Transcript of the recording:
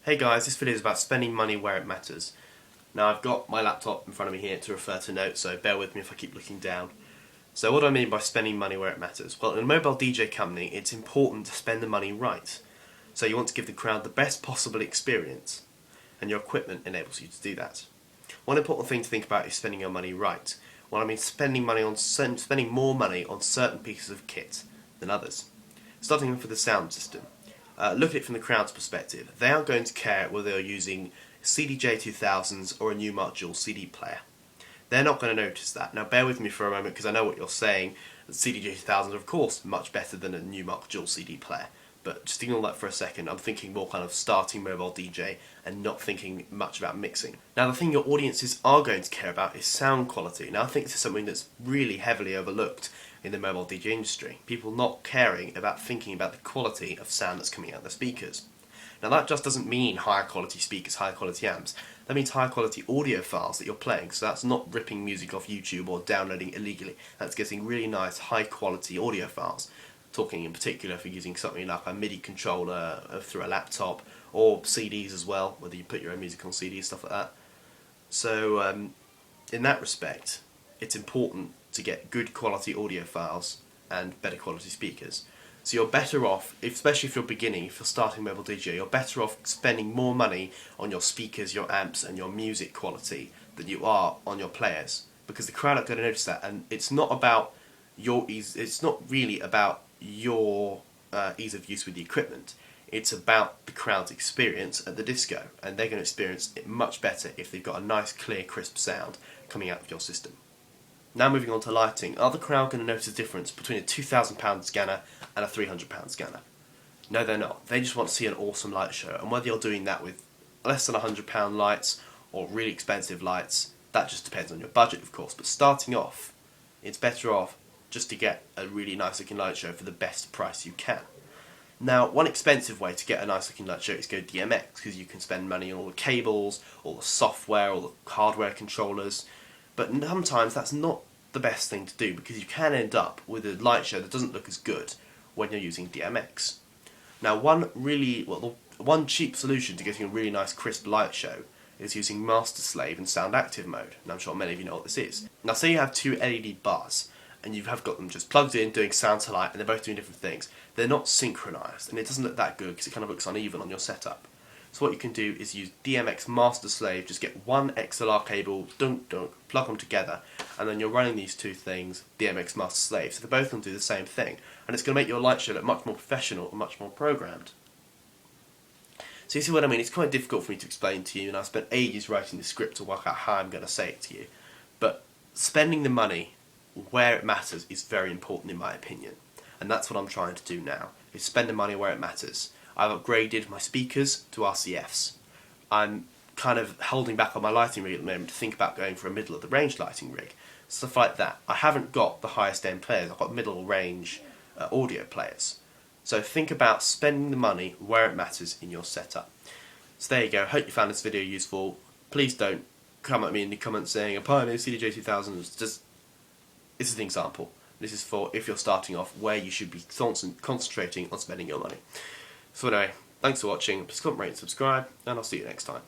Hey guys, this video is about spending money where it matters. Now I've got my laptop in front of me here to refer to notes, so bear with me if I keep looking down. So what do I mean by spending money where it matters? Well, in a mobile DJ company, it's important to spend the money right. So you want to give the crowd the best possible experience, and your equipment enables you to do that. One important thing to think about is spending your money right. Well, I mean spending more money on certain pieces of kit than others. Starting off with the sound system. Look at it from the crowd's perspective. They aren't going to care whether they're using CDJ2000s or a Numark dual CD player. They're not going to notice that. Now bear with me for a moment because I know what you're saying. The CDJ2000s are of course much better than a Numark dual CD player. But just ignore that for a second. I'm thinking more kind of starting mobile DJ and not thinking much about mixing. Now the thing your audiences are going to care about is sound quality. Now I think this is something that's really heavily overlooked in the mobile DJ industry. People not caring about thinking about the quality of sound that's coming out of the speakers. Now that just doesn't mean higher quality speakers, higher quality amps. That means higher quality audio files that you're playing. So that's not ripping music off YouTube or downloading illegally. That's getting really nice high quality audio files. Talking in particular if you're using something like a MIDI controller through a laptop, or CDs as well, whether you put your own music on CDs, stuff like that. So in that respect, it's important to get good quality audio files and better quality speakers. So you're better off, especially if you're beginning, if you're starting mobile DJ, you're better off spending more money on your speakers, your amps and your music quality than you are on your players, because the crowd are going to notice that. And it's not about your ease, it's not really about your ease of use with the equipment. It's about the crowd's experience at the disco, and they're going to experience it much better if they've got a nice clear crisp sound coming out of your system. Now moving on to lighting, are the crowd going to notice a difference between a £2,000 scanner and a £300 scanner? No, they're not. They just want to see an awesome light show, and whether you're doing that with less than £100 lights or really expensive lights, that just depends on your budget of course, but starting off, it's better off just to get a really nice looking light show for the best price you can. Now, one expensive way to get a nice looking light show is go DMX, because you can spend money on all the cables, all the software, all the hardware controllers, but sometimes that's not the best thing to do, because you can end up with a light show that doesn't look as good when you're using DMX. Now one cheap solution to getting a really nice crisp light show is using Master Slave and Sound Active mode, and I'm sure many of you know what this is. Now say you have two LED bars, and you have got them just plugged in doing sound to light, and they're both doing different things. They're not synchronized, and it doesn't look that good because it kind of looks uneven on your setup. So what you can do is use DMX Master Slave, just get one XLR cable, plug them together, and then you're running these two things, DMX Master Slave, so they're both going to do the same thing, and it's going to make your light show look much more professional and much more programmed. So you see what I mean? It's quite difficult for me to explain to you, and I spent ages writing the script to work out how I'm going to say it to you, but spending the money where it matters is very important in my opinion, and that's what I'm trying to do now, is spend the money where it matters. I've upgraded my speakers to RCFs. I'm kind of holding back on my lighting rig at the moment to think about going for a middle of the range lighting rig, stuff like that. I haven't got the highest end players, I've got middle range audio players. So think about spending the money where it matters in your setup. So there you go, hope you found this video useful. Please don't come at me in the comments saying a Pioneer CDJ2000, just this is an example. This is for if you're starting off where you should be concentrating on spending your money. So anyway, thanks for watching, please comment, rate and subscribe, and I'll see you next time.